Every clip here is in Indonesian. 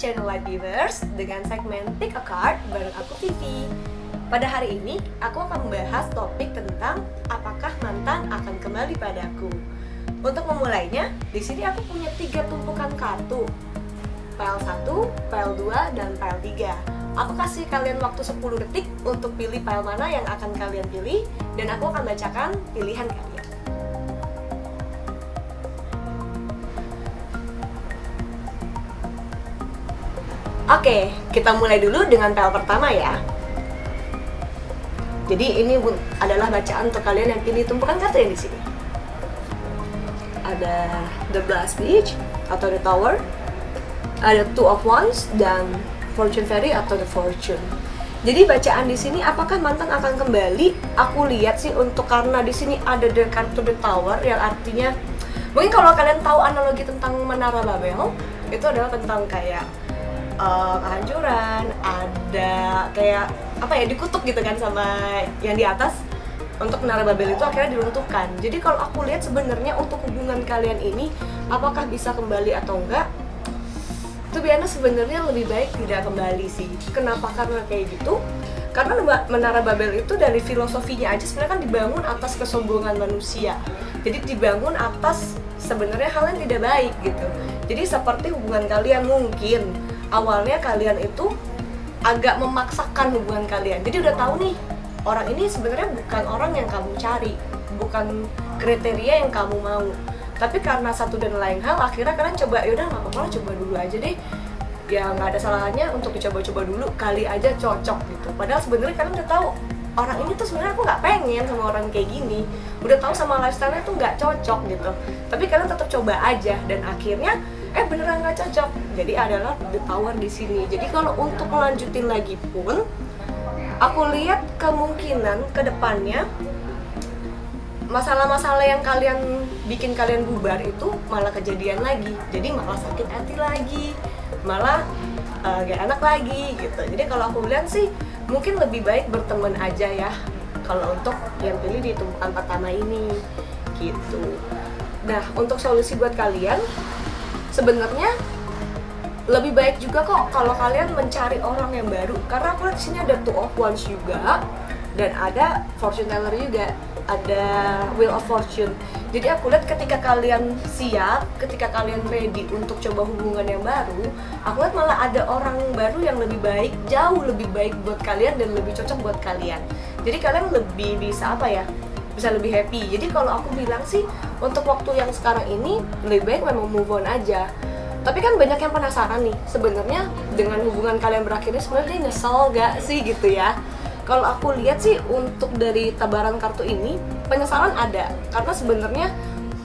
channel Light Givers dengan segmen Pick a Card bareng aku Vivi. Pada hari ini, aku akan membahas topik tentang apakah mantan akan kembali padaku. Untuk memulainya, di sini aku punya 3 tumpukan kartu. Pile 1, pile 2, dan pile 3. Aku kasih kalian waktu 10 detik untuk pilih pile mana yang akan kalian pilih, dan aku akan bacakan pilihan kalian. Oke, kita mulai dulu dengan pile pertama ya. Jadi ini adalah bacaan untuk kalian yang pilih tumpukan kartu yang di sini. Ada The Blast Beach atau The Tower, ada Two of Wands dan Fortune Fairy atau The Fortune. Jadi bacaan di sini apakah mantan akan kembali? Aku lihat sih untuk karena di sini ada kartu The Tower yang artinya mungkin kalau kalian tahu analogi tentang Menara Babel, itu adalah tentang kayak kehancuran, ada kayak apa ya, dikutuk gitu kan sama yang di atas untuk Menara Babel itu akhirnya diruntuhkan. Jadi kalau aku lihat sebenarnya untuk hubungan kalian ini apakah bisa kembali atau enggak, itu biasanya sebenarnya lebih baik tidak kembali sih. Kenapa? Karena kayak gitu, karena Menara Babel itu dari filosofinya aja sebenarnya kan dibangun atas kesombongan manusia. Jadi dibangun atas sebenarnya hal yang tidak baik gitu. Jadi seperti hubungan kalian mungkin awalnya kalian itu agak memaksakan hubungan kalian. Jadi udah tahu nih, orang ini sebenarnya bukan orang yang kamu cari, bukan kriteria yang kamu mau. Tapi karena satu dan lain hal, akhirnya kalian coba, yaudah nggak apa-apa, coba dulu aja deh. Ya nggak ada salahnya untuk dicoba-coba dulu, kali aja cocok gitu. Padahal sebenarnya kalian udah tahu, orang ini tuh sebenarnya aku nggak pengen sama orang kayak gini. Udah tahu sama lifestyle-nya tuh nggak cocok gitu. Tapi kalian tetap coba aja, dan akhirnya beneran nggak cocok. Jadi adalah The Tower di sini. Jadi kalau untuk melanjutin lagi pun, aku lihat kemungkinan ke depannya masalah-masalah yang kalian bikin kalian bubar itu malah kejadian lagi. Jadi malah sakit hati lagi, malah gak enak lagi gitu. Jadi kalau aku bilang sih mungkin lebih baik berteman aja ya kalau untuk yang pilih di tumpukan pertama ini gitu. Nah, untuk solusi buat kalian sebenarnya lebih baik juga kok kalau kalian mencari orang yang baru, karena aku lihat di sini ada Two of Wands juga dan ada Fortune Teller juga, ada Wheel of Fortune. Jadi aku lihat ketika kalian siap, ketika kalian ready untuk coba hubungan yang baru, aku lihat malah ada orang baru yang lebih baik, jauh lebih baik buat kalian dan lebih cocok buat kalian. Jadi kalian lebih bisa apa ya, bisa lebih happy. Jadi kalau aku bilang sih untuk waktu yang sekarang ini lebih baik memang move on aja. Tapi kan banyak yang penasaran nih, sebenarnya dengan hubungan kalian berakhirnya sebenarnya nyesel gak sih gitu ya. Kalau aku lihat sih untuk dari tabaran kartu ini penyesalan ada, karena sebenarnya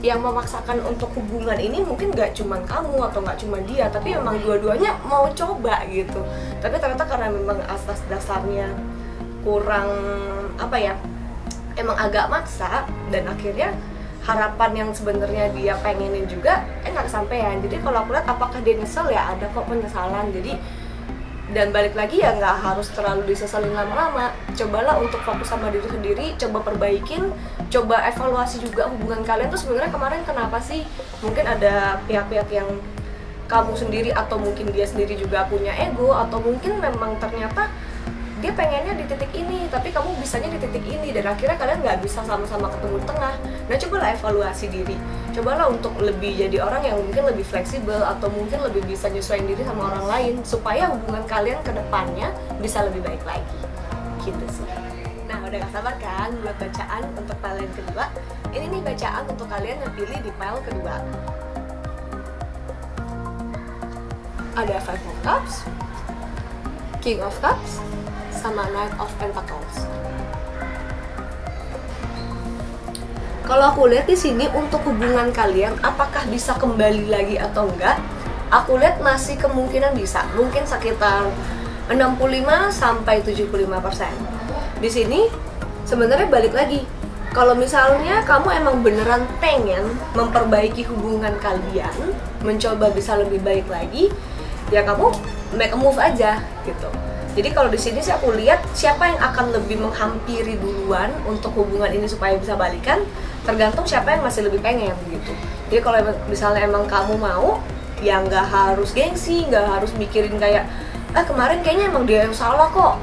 yang memaksakan untuk hubungan ini mungkin gak cuma kamu atau gak cuma dia, tapi memang dua-duanya mau coba gitu. Tapi ternyata karena memang asas dasarnya kurang apa ya, emang agak maksa, dan akhirnya harapan yang sebenarnya dia pengenin juga nggak kesampaian. Jadi kalau aku lihat apakah dia nyesel, ya ada kok penyesalan. Jadi dan balik lagi ya nggak harus terlalu disesalin lama-lama. Cobalah untuk fokus sama diri sendiri, coba perbaikin, coba evaluasi juga hubungan kalian tuh sebenarnya kemarin kenapa sih. Mungkin ada pihak-pihak yang kamu sendiri atau mungkin dia sendiri juga punya ego, atau mungkin memang ternyata dia pengennya di titik ini, tapi kamu bisanya di titik ini, dan akhirnya kalian nggak bisa sama-sama ketemu di tengah. Nah, cobalah evaluasi diri, cobalah untuk lebih jadi orang yang mungkin lebih fleksibel, atau mungkin lebih bisa nyesuaiin diri sama orang lain, supaya hubungan kalian ke depannya bisa lebih baik lagi, gitu sih. Nah, udah gak sabar kan buat bacaan untuk pile yang kedua? Ini nih bacaan untuk kalian yang pilih di pile kedua. Ada Five of Cups, King of Cups, sama Knight of Pentacles. Kalau aku lihat di sini untuk hubungan kalian apakah bisa kembali lagi atau enggak, aku lihat masih kemungkinan bisa. Mungkin sekitar 65 sampai 75%. Di sini sebenarnya balik lagi. Kalau misalnya kamu emang beneran pengen memperbaiki hubungan kalian, mencoba bisa lebih baik lagi, ya kamu make a move aja gitu. Jadi kalau di sini sih aku lihat siapa yang akan lebih menghampiri duluan untuk hubungan ini supaya bisa balikan, tergantung siapa yang masih lebih pengen gitu. Jadi kalau misalnya emang kamu mau, Ya nggak harus gengsi, nggak harus mikirin kayak kemarin kayaknya emang dia yang salah kok,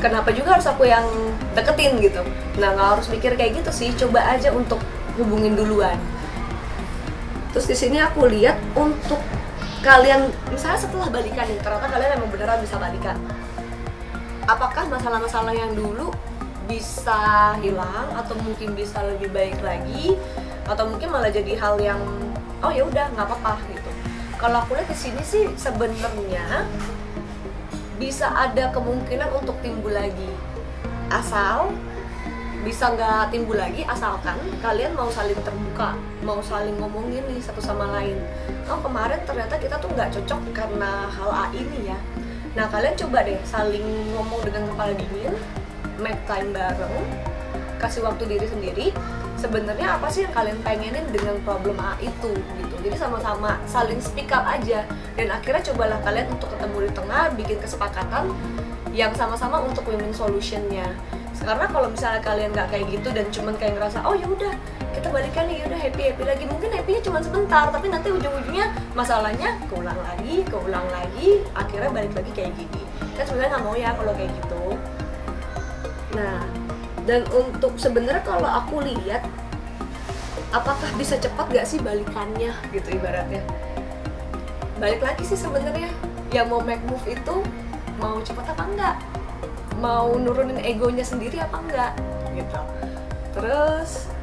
kenapa juga harus aku yang deketin gitu. Nah, nggak harus mikir kayak gitu sih, coba aja untuk hubungin duluan. Terus di sini aku lihat untuk kalian misalnya setelah balikan nih, ternyata kalian emang beneran bisa balikan, apakah masalah-masalah yang dulu bisa hilang atau mungkin bisa lebih baik lagi, atau mungkin malah jadi hal yang oh ya udah nggak apa-apa gitu. Kalau aku lihat di sini sih sebenarnya bisa ada kemungkinan untuk timbul lagi, asal bisa nggak timbul lagi asalkan kalian mau saling terbuka, mau saling ngomongin nih satu sama lain. Oh kemarin ternyata kita tuh nggak cocok karena hal A ini ya. Nah kalian coba deh saling ngomong dengan kepala dingin, make time bareng, kasih waktu diri sendiri. Sebenarnya apa sih yang kalian pengenin dengan problem A itu gitu. Jadi sama-sama saling speak up aja, dan akhirnya cobalah kalian untuk ketemu di tengah, bikin kesepakatan yang sama-sama untuk win-win solutionnya. Karena kalau misalnya kalian nggak kayak gitu dan cuman kayak ngerasa oh ya udah kita balikan nih, udah happy lagi, mungkin happynya cuma sebentar, tapi nanti ujung-ujungnya masalahnya keulang lagi, akhirnya balik lagi kayak gini. Kan sebenarnya nggak mau ya kalau kayak gitu. Nah, dan untuk sebenarnya kalau aku lihat apakah bisa cepat gak sih balikannya gitu ibaratnya. Balik lagi sih sebenarnya yang mau make move itu mau cepat apa enggak, mau nurunin egonya sendiri apa enggak gitu. Terus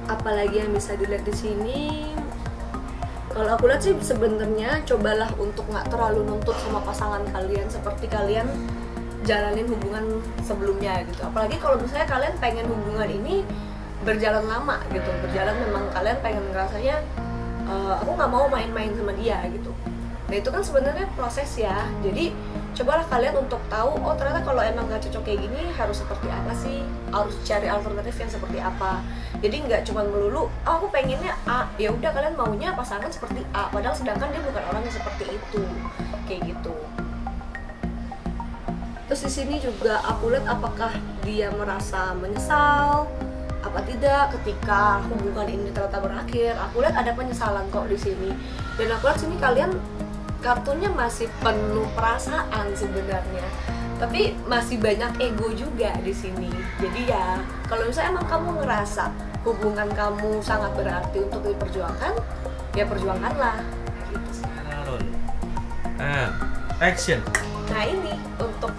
apalagi yang bisa dilihat di sini, kalau aku lihat sih sebenarnya cobalah untuk nggak terlalu nuntut sama pasangan kalian seperti kalian jalanin hubungan sebelumnya gitu. Apalagi kalau misalnya kalian pengen hubungan ini berjalan lama gitu, berjalan memang kalian pengen ngerasanya aku nggak mau main-main sama dia gitu. Nah itu kan sebenarnya proses ya. Jadi cobalah kalian untuk tahu oh ternyata kalau emang nggak cocok kayak gini harus seperti apa sih, harus cari alternatif yang seperti apa. Jadi nggak cuma melulu oh aku pengennya A, ya udah kalian maunya pasangan seperti A, padahal sedangkan dia bukan orang yang seperti itu, kayak gitu. Terus di sini juga aku lihat apakah dia merasa menyesal apa tidak ketika hubungan ini ternyata berakhir. Aku lihat ada penyesalan kok di sini. Dan aku lihat sini kalian kartunya masih penuh perasaan sebenarnya, tapi masih banyak ego juga di sini. Jadi ya kalau misalnya emang kamu ngerasa hubungan kamu sangat berarti untuk diperjuangkan, ya perjuangkanlah gitu sih. Action. Nah ini untuk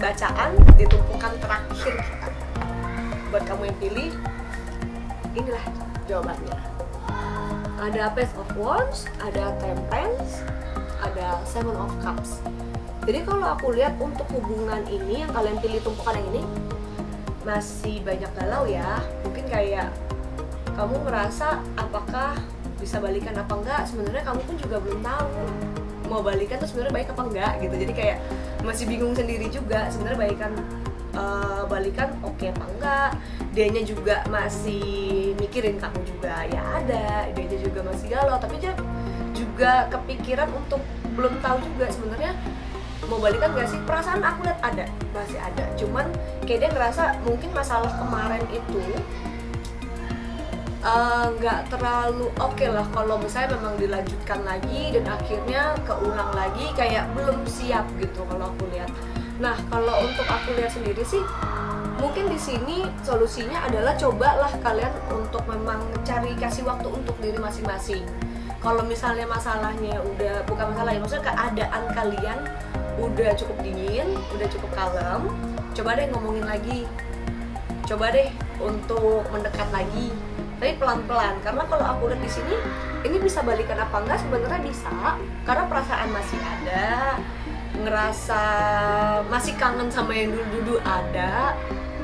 bacaan di tumpukan terakhir kita. Buat kamu yang pilih, inilah jawabannya. Ada Page of Wands, ada Temperance, ada Seven of Cups. Jadi kalau aku lihat untuk hubungan ini yang kalian pilih tumpukan yang ini masih banyak galau ya. Mungkin kayak kamu merasa apakah bisa balikan apa enggak. Sebenarnya kamu pun juga belum tahu mau balikan tuh sebenarnya baik apa enggak gitu. Jadi kayak masih bingung sendiri juga sebenarnya balikan oke apa enggak. Dianya juga masih mikirin kamu juga ya ada, dianya juga masih galau, tapi dia juga kepikiran untuk belum tahu juga sebenarnya mau balikan gak sih. Perasaan aku lihat ada, masih ada, cuman kayak dia ngerasa mungkin masalah kemarin itu nggak terlalu oke lah kalau misalnya memang dilanjutkan lagi dan akhirnya keulang lagi, kayak belum siap gitu kalau aku lihat. Nah kalau untuk aku lihat sendiri sih mungkin di sini solusinya adalah cobalah kalian untuk memang cari kasih waktu untuk diri masing-masing. Kalau misalnya masalahnya udah bukan masalah ya, maksudnya keadaan kalian udah cukup dingin, udah cukup kalem, coba deh ngomongin lagi, coba deh untuk mendekat lagi, tapi pelan-pelan. Karena kalau aku lihat di sini ini bisa balikan apa enggak, sebenarnya bisa, karena perasaan masih ada, ngerasa masih kangen sama yang dulu-dulu ada,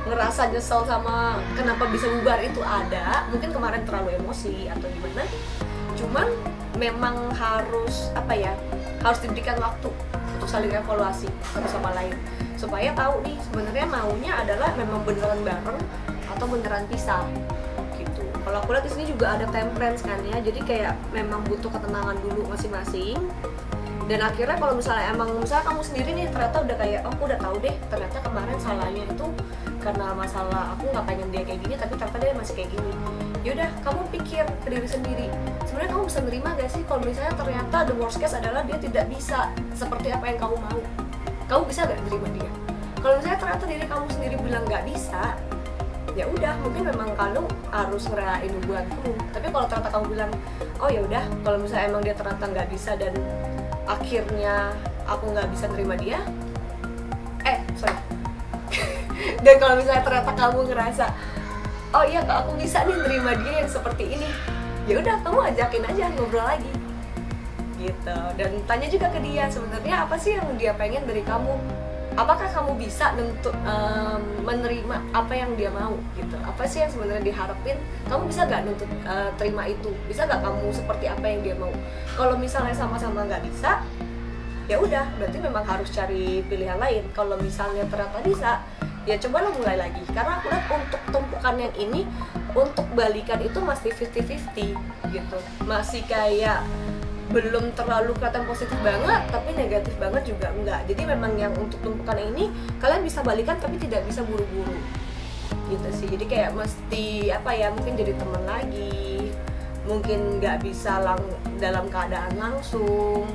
ngerasa nyesel sama kenapa bisa bubar itu ada, mungkin kemarin terlalu emosi atau gimana. Cuman memang harus harus diberikan waktu untuk saling evaluasi satu sama lain supaya tahu nih sebenarnya maunya adalah memang beneran bareng atau beneran pisah gitu. Kalau aku lihat di sini juga ada Temperance kan ya, jadi kayak memang butuh ketenangan dulu masing-masing. Dan akhirnya kalau misalnya kamu sendiri nih ternyata udah kayak aku udah tahu deh ternyata kemarin salahnya itu karena masalah aku nggak pengen dia kayak gini, tapi ternyata dia masih kayak gini, Yaudah, kamu pikir ke diri sendiri, sebenarnya kamu bisa nerima gak sih kalau misalnya ternyata the worst case adalah dia tidak bisa seperti apa yang kamu mau. Kamu bisa gak nerima dia? Kalau misalnya ternyata diri kamu sendiri bilang gak bisa, ya udah, mungkin memang kamu harus ngerayain hubungan kamu. Tapi kalau ternyata kamu bilang, oh ya udah, kalau misalnya emang dia ternyata nggak bisa dan akhirnya aku nggak bisa nerima dia, dan kalau misalnya ternyata kamu ngerasa, oh iya kak, aku bisa nih nerima dia yang seperti ini, ya udah, kamu ajakin aja ngobrol lagi gitu, dan tanya juga ke dia sebenarnya apa sih yang dia pengen dari kamu. Apakah kamu bisa menerima apa yang dia mau gitu? Apa sih yang sebenarnya diharapin? Kamu bisa gak nuntut terima itu? Bisa gak kamu seperti apa yang dia mau? Kalau misalnya sama-sama nggak bisa, ya udah, berarti memang harus cari pilihan lain. Kalau misalnya ternyata bisa, ya cobalah mulai lagi. Karena aku lihat untuk tumpukan yang ini, untuk balikan itu masih 50-50 gitu. Masih kayak belum terlalu kelihatan positif banget, tapi negatif banget juga enggak. Jadi memang yang untuk tumpukan ini kalian bisa balikan tapi tidak bisa buru-buru gitu sih. Jadi kayak mesti apa ya, mungkin jadi teman lagi, mungkin nggak bisa dalam keadaan langsung.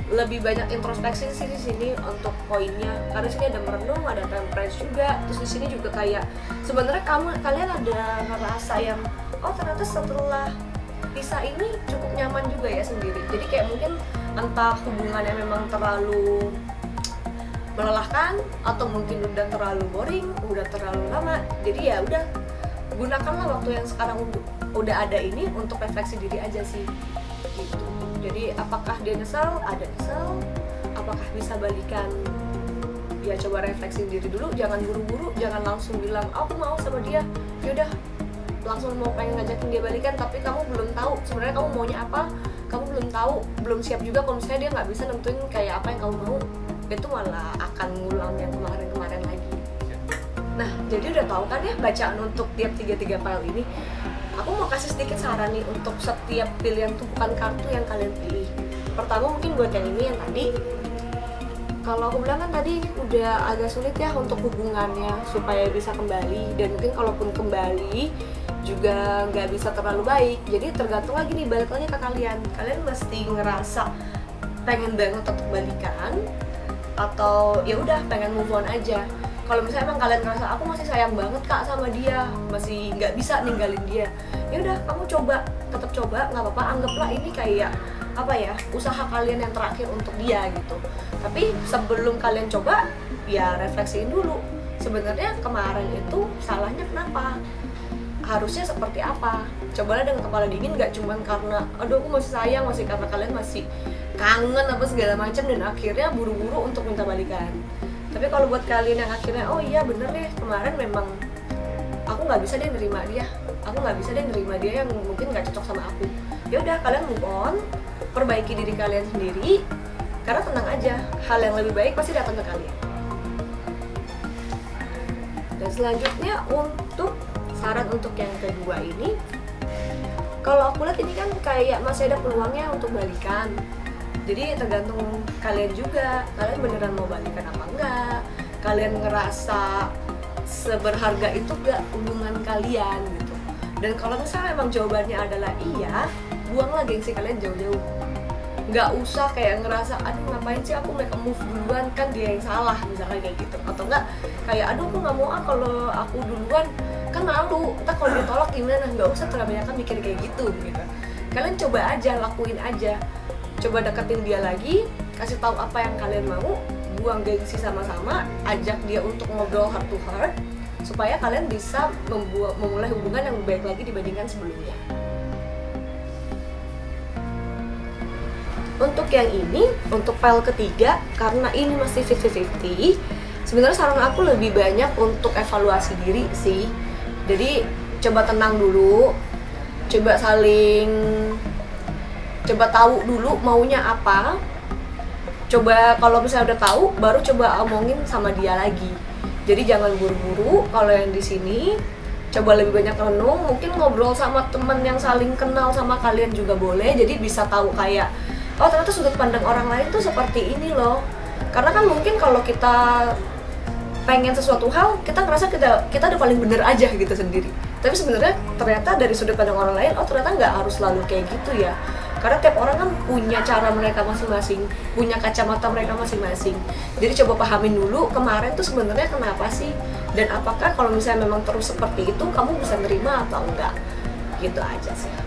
Lebih banyak introspeksi sih di sini untuk poinnya, karena sini ada merenung, ada temperance juga. Terus di sini juga kayak sebenarnya kalian ada ngerasa yang oh ternyata setelah pisah ini cukup nyaman juga ya sendiri. Jadi kayak mungkin entah hubungannya memang terlalu melelahkan atau mungkin udah terlalu boring, udah terlalu lama. Jadi ya udah, gunakanlah waktu yang sekarang udah ada ini untuk refleksi diri aja sih gitu. Jadi apakah dia nyesel? Ada nyesel. Apakah bisa balikan? Ya coba refleksi diri dulu, jangan buru-buru, jangan langsung bilang aku mau sama dia. Yaudah, langsung mau pengen ngajakin dia balikan, tapi kamu belum tahu sebenarnya kamu maunya apa, kamu belum tahu, belum siap juga. Kalau misalnya dia nggak bisa nentuin kayak apa yang kamu mau, itu malah akan ngulang yang kemarin-kemarin lagi. Nah, jadi udah tahu kan ya bacaan untuk tiap 3 file ini. Aku mau kasih sedikit saran nih untuk setiap pilihan tumpukan kartu yang kalian pilih. Pertama mungkin buat yang ini, yang tadi, kalau aku bilang kan tadi udah agak sulit ya untuk hubungannya supaya bisa kembali, dan mungkin kalaupun kembali juga nggak bisa terlalu baik. Jadi tergantung lagi nih, balik lagi ke kalian mesti ngerasa pengen banget untuk balikan atau ya udah pengen move on aja. Kalau misalnya emang kalian ngerasa aku masih sayang banget kak sama dia, masih nggak bisa ninggalin dia, ya udah kamu tetap coba, nggak apa-apa, anggaplah ini kayak apa ya, usaha kalian yang terakhir untuk dia gitu. Tapi sebelum kalian coba, ya refleksiin dulu sebenarnya kemarin itu salahnya kenapa, harusnya seperti apa. Cobalah dengan kepala dingin, nggak cuman karena aduh aku masih sayang, masih karena kalian masih kangen apa segala macam dan akhirnya buru-buru untuk minta balikan. Tapi kalau buat kalian yang akhirnya oh iya bener deh, kemarin memang aku nggak bisa deh nerima dia, aku nggak bisa deh nerima dia yang mungkin nggak cocok sama aku, ya udah kalian move on, perbaiki diri kalian sendiri, karena tenang aja, hal yang lebih baik pasti datang ke kalian. Dan selanjutnya untuk saran untuk yang kedua ini, kalau aku lihat ini kan kayak masih ada peluangnya untuk balikan. Jadi tergantung kalian juga, kalian beneran mau balikan apa enggak, kalian ngerasa seberharga itu gak hubungan kalian gitu. Dan kalau misalnya memang jawabannya adalah iya, buanglah gengsi kalian jauh-jauh. Nggak usah kayak ngerasa aduh ngapain sih aku make a move duluan, kan dia yang salah misalnya kayak gitu. Atau enggak kayak aduh aku nggak mau kalau aku duluan kan malu, entah kalau ditolak gimana. Nggak usah terlalu banyak mikir kayak gitu. Kalian coba aja, lakuin aja, coba deketin dia lagi, kasih tahu apa yang kalian mau, buang gengsi sama-sama, ajak dia untuk ngobrol heart to heart supaya kalian bisa memulai hubungan yang baik lagi dibandingkan sebelumnya. Untuk yang ini, untuk file ketiga, karena ini masih 50-50, sebenarnya saran aku lebih banyak untuk evaluasi diri sih. Jadi coba tenang dulu, coba tahu dulu maunya apa. Coba kalau misalnya udah tahu, baru coba omongin sama dia lagi. Jadi jangan buru-buru. Kalau yang di sini, coba lebih banyak renung, mungkin ngobrol sama teman yang saling kenal sama kalian juga boleh. Jadi bisa tahu kayak oh ternyata sudut pandang orang lain tuh seperti ini loh. Karena kan mungkin kalau kita pengen sesuatu hal, kita ngerasa kita udah paling bener aja gitu sendiri. Tapi sebenarnya ternyata dari sudut pandang orang lain, oh ternyata nggak harus selalu kayak gitu ya. Karena tiap orang kan punya cara mereka masing-masing, punya kacamata mereka masing-masing. Jadi coba pahamin dulu kemarin tuh sebenarnya kenapa sih, dan apakah kalau misalnya memang terus seperti itu kamu bisa nerima atau enggak. Gitu aja sih.